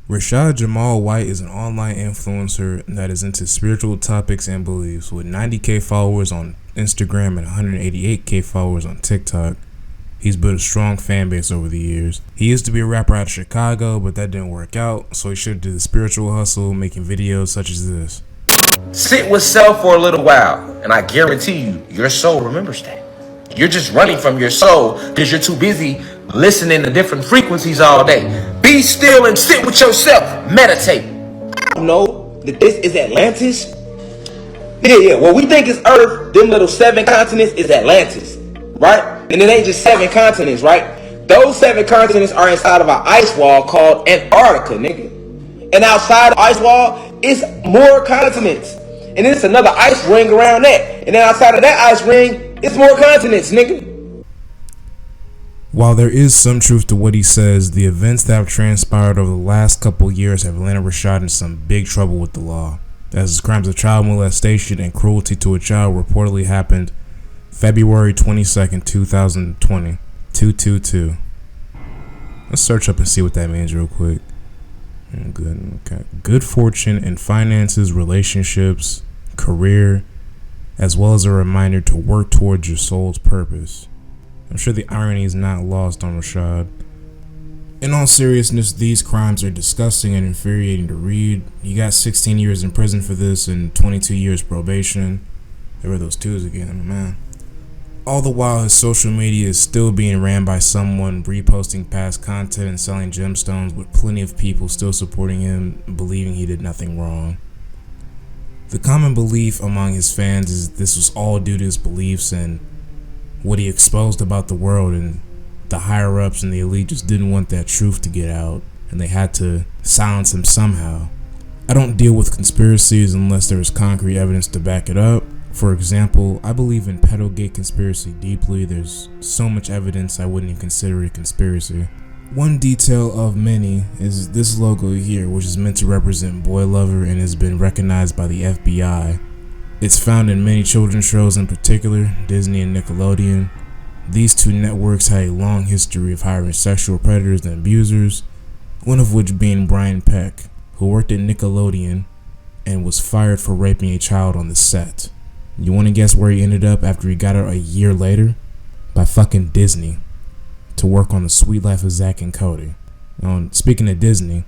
Rashad Jamal White is an online influencer that is into spiritual topics and beliefs with 90k followers on Instagram and 188k followers on TikTok. He's built a strong fan base over the years. He used to be a rapper out of Chicago, but that didn't work out, so he shifted to the spiritual hustle, making videos such as this. Sit with self for a little while, and I guarantee you, your soul remembers that. You're just running from your soul because you're too busy listening to different frequencies all day. Be still and sit with yourself. Meditate. I don't know that this is Atlantis. Yeah. What we think is Earth, them little 7 continents is Atlantis, right? And it ain't just 7 continents, right? Those 7 continents are inside of an ice wall called Antarctica, nigga. And outside the ice wall, it's more continents. And then it's another ice ring around that. And then outside of that ice ring, it's more continents, nigga. While there is some truth to what he says, the events that have transpired over the last couple years have landed Rashad in some big trouble with the law, as his crimes of child molestation and cruelty to a child reportedly happened February 22nd, 2020, 222. Let's search up and see what that means real quick. Good, okay. Good fortune in finances, relationships, career, as well as a reminder to work towards your soul's purpose. I'm sure the irony is not lost on Rashad. In all seriousness, these crimes are disgusting and infuriating to read. You got 16 years in prison for this and 22 years probation. There were those twos again, man. All the while, his social media is still being ran by someone reposting past content and selling gemstones, with plenty of people still supporting him, believing he did nothing wrong. The common belief among his fans is this was all due to his beliefs and what he exposed about the world, and the higher ups and the elite just didn't want that truth to get out, and they had to silence him somehow. I don't deal with conspiracies unless there is concrete evidence to back it up. For example, I believe in pedogate conspiracy deeply. There's so much evidence I wouldn't even consider it a conspiracy. One detail of many is this logo here, which is meant to represent Boy Lover and has been recognized by the FBI. It's found in many children's shows, in particular Disney and Nickelodeon. These two networks had a long history of hiring sexual predators and abusers, one of which being Brian Peck, who worked at Nickelodeon and was fired for raping a child on the set. You want to guess where he ended up after he got out a year later? By fucking Disney, to work on The Sweet Life of Zack and Cody. Speaking of Disney,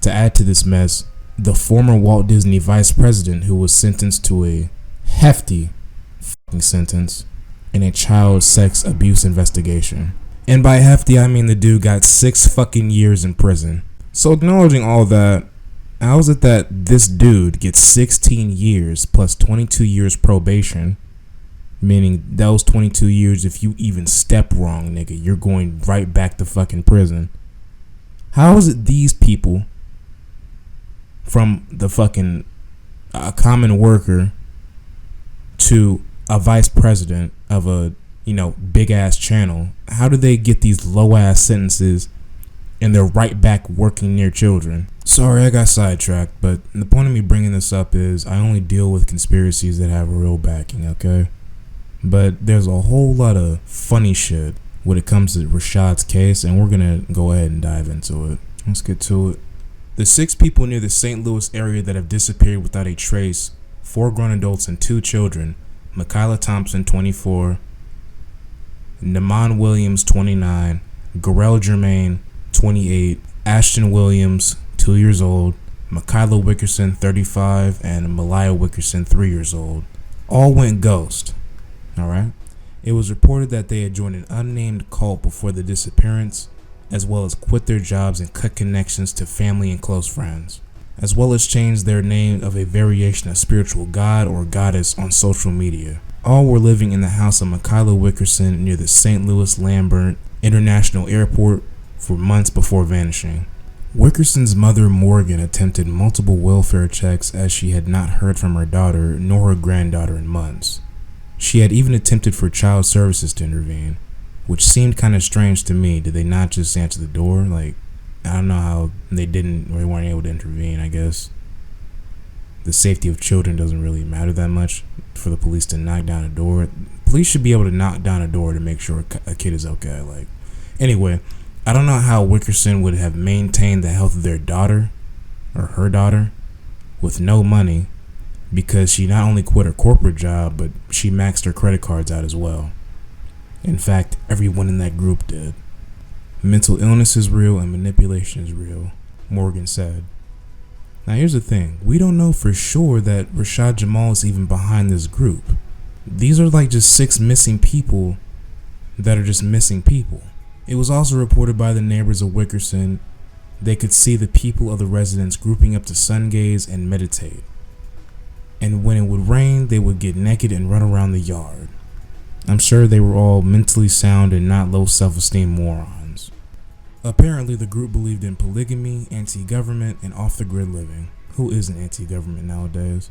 to add to this mess, the former Walt Disney vice president, who was sentenced to a hefty fucking sentence in a child sex abuse investigation. And by hefty, I mean the dude got 6 fucking years in prison. So acknowledging all that, how is it that this dude gets 16 years plus 22 years probation, meaning those 22 years, if you even step wrong, nigga, you're going right back to fucking prison? How is it these people, from the fucking common worker to a vice president of a, big ass channel, how do they get these low ass sentences and they're right back working near children? Sorry, I got sidetracked, but the point of me bringing this up is I only deal with conspiracies that have real backing, okay? But there's a whole lot of funny shit when it comes to Rashad's case, and we're gonna go ahead and dive into it. Let's get to it. The 6 people near the St. Louis area that have disappeared without a trace, 4 grown adults and 2 children, Michaela Thompson, 24, Naman Williams, 29, Garel Germain, 28, Ashton Williams, 2 years old, Michaela Wickerson, 35, and Malaya Wickerson, 3 years old, all went ghost. Alright? It was reported that they had joined an unnamed cult before the disappearance, as well as quit their jobs and cut connections to family and close friends, as well as changed their name of a variation of spiritual god or goddess on social media. All were living in the house of Michaela Wickerson near the St. Louis Lambert International Airport for months before vanishing. Wickerson's mother, Morgan, attempted multiple welfare checks as she had not heard from her daughter nor her granddaughter in months. She had even attempted for child services to intervene, which seemed kind of strange to me. Did they not just answer the door? Like, I don't know how they weren't able to intervene, I guess. The safety of children doesn't really matter that much for the police to knock down a door. Police should be able to knock down a door to make sure a kid is okay. Anyway, I don't know how Wickerson would have maintained the health of their daughter, or her daughter, with no money, because she not only quit her corporate job, but she maxed her credit cards out as well. In fact, everyone in that group did. Mental illness is real and manipulation is real, Morgan said. Now here's the thing, we don't know for sure that Rashad Jamal is even behind this group. These are like just 6 missing people that are just missing people. It was also reported by the neighbors of Wickerson they could see the people of the residents grouping up to sun gaze and meditate. And when it would rain, they would get naked and run around the yard. I'm sure they were all mentally sound and not low self-esteem morons. Apparently, the group believed in polygamy, anti-government, and off-the-grid living. Who isn't anti-government nowadays?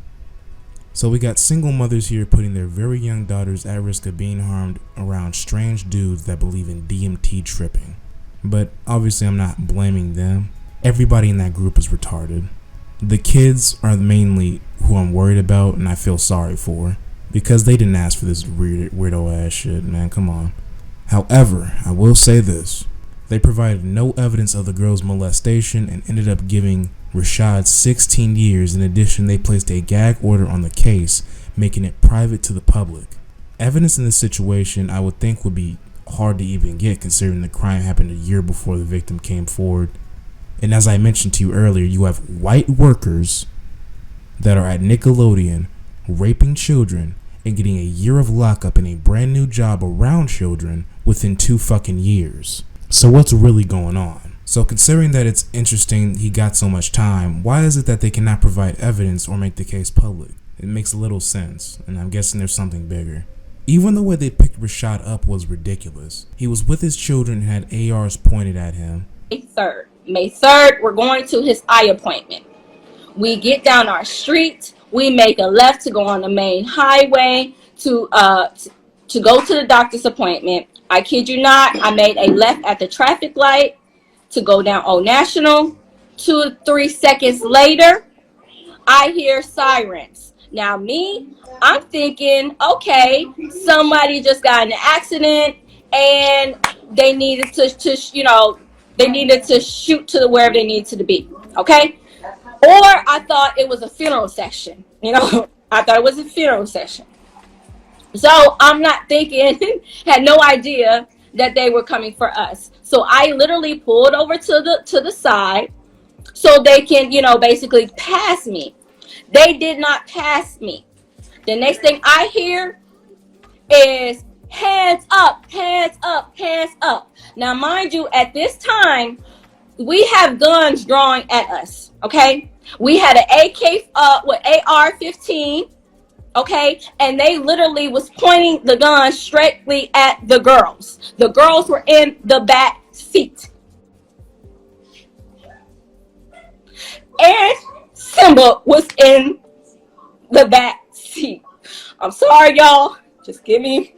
So we got single mothers here putting their very young daughters at risk of being harmed around strange dudes that believe in DMT tripping. But obviously I'm not blaming them. Everybody in that group is retarded. The kids are mainly who I'm worried about and I feel sorry for, because they didn't ask for this weirdo ass shit, man, come on. However, I will say this. They provided no evidence of the girl's molestation and ended up giving Rashad 16 years. In addition, they placed a gag order on the case, making it private to the public. Evidence in this situation I would think would be hard to even get, considering the crime happened a year before the victim came forward. And as I mentioned to you earlier, you have white workers that are at Nickelodeon raping children and getting a year of lockup and a brand new job around children within 2 fucking years. So what's really going on? So considering that it's interesting he got so much time, why is it that they cannot provide evidence or make the case public? It makes a little sense, and I'm guessing there's something bigger. Even the way they picked Rashad up was ridiculous. He was with his children and had ARs pointed at him. May 3rd, we're going to his eye appointment. We get down our street, we make a left to go on the main highway to go to the doctor's appointment. I kid you not, I made a left at the traffic light to go down Old National. 2 or 3 seconds later, I hear sirens. Now I'm thinking, okay, somebody just got in an accident and they needed they needed to shoot to wherever they needed to be, okay? Or I thought it was a funeral session, I thought it was a funeral session. So I'm not thinking, had no idea that they were coming for us. So I literally pulled over to the side so they can, basically pass me. They did not pass me. The next thing I hear is hands up, hands up, hands up. Now, mind you, at this time, we have guns drawing at us, okay? We had an AR-15, okay? And they literally was pointing the gun straightly at the girls. The girls were in the back seat. And Simba was in the back seat. I'm sorry, y'all. Just give me.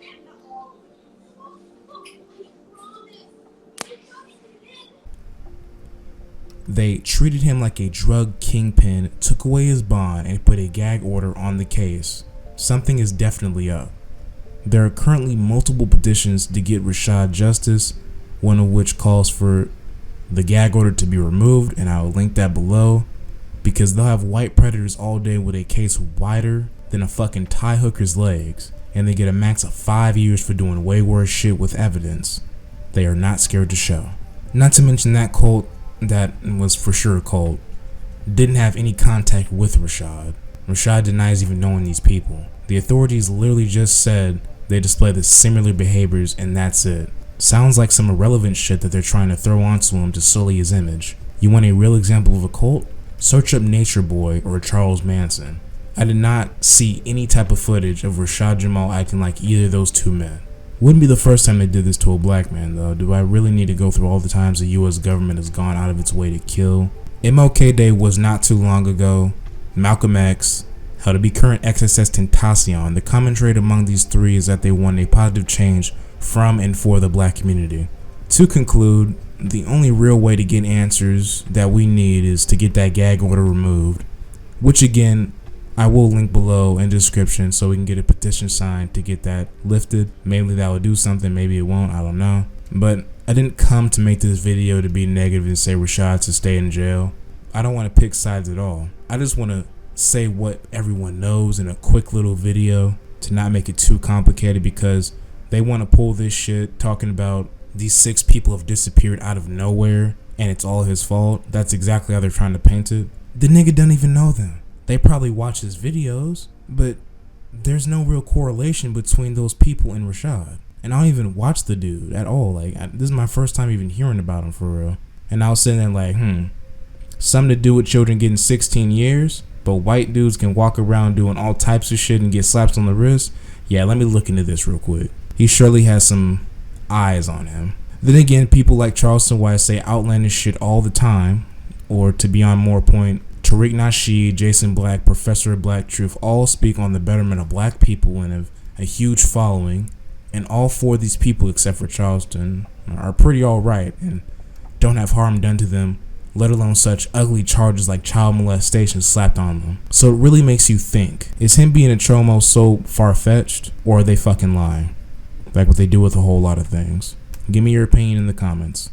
They treated him like a drug kingpin, took away his bond, and put a gag order on the case. Something is definitely up. There are currently multiple petitions to get Rashad justice, one of which calls for the gag order to be removed, and I will link that below, because they'll have white predators all day with a case wider than a fucking tie hooker's legs, and they get a max of 5 years for doing way worse shit with evidence they are not scared to show. Not to mention that cult, that was for sure a cult, didn't have any contact with Rashad. Rashad denies even knowing these people. The authorities literally just said they display the similar behaviors and that's it. Sounds like some irrelevant shit that they're trying to throw onto him to sully his image. You want a real example of a cult? Search up Nature Boy or Charles Manson. I did not see any type of footage of Rashad Jamal acting like either of those two men. Wouldn't be the first time they did this to a black man though. Do I really need to go through all the times the US government has gone out of its way to kill? MLK Day was not too long ago. Malcolm X, how to be current XSS Tentacion. The common trait among these three is that they want a positive change from and for the black community. To conclude, the only real way to get answers that we need is to get that gag order removed, which again, I will link below in the description so we can get a petition signed to get that lifted. Maybe that will do something, maybe it won't, I don't know. But I didn't come to make this video to be negative and say Rashad should stay in jail. I don't want to pick sides at all. I just want to say what everyone knows in a quick little video to not make it too complicated, because they want to pull this shit talking about these 6 people have disappeared out of nowhere and it's all his fault. That's exactly how they're trying to paint it. The nigga doesn't even know them. They probably watch his videos, but there's no real correlation between those people and Rashad. And I don't even watch the dude at all. Like, this is my first time even hearing about him for real. And I was sitting there like, something to do with children getting 16 years, but white dudes can walk around doing all types of shit and get slaps on the wrist. Yeah, let me look into this real quick. He surely has some eyes on him. Then again, people like Charleston White say outlandish shit all the time, or to be on more point, Tariq Nasheed, Jason Black, Professor of Black Truth all speak on the betterment of black people and have a huge following, and all 4 of these people except for Charleston are pretty alright and don't have harm done to them, let alone such ugly charges like child molestation slapped on them. So it really makes you think, is him being a chomo so far-fetched, or are they fucking lying? Like what they do with a whole lot of things. Give me your opinion in the comments.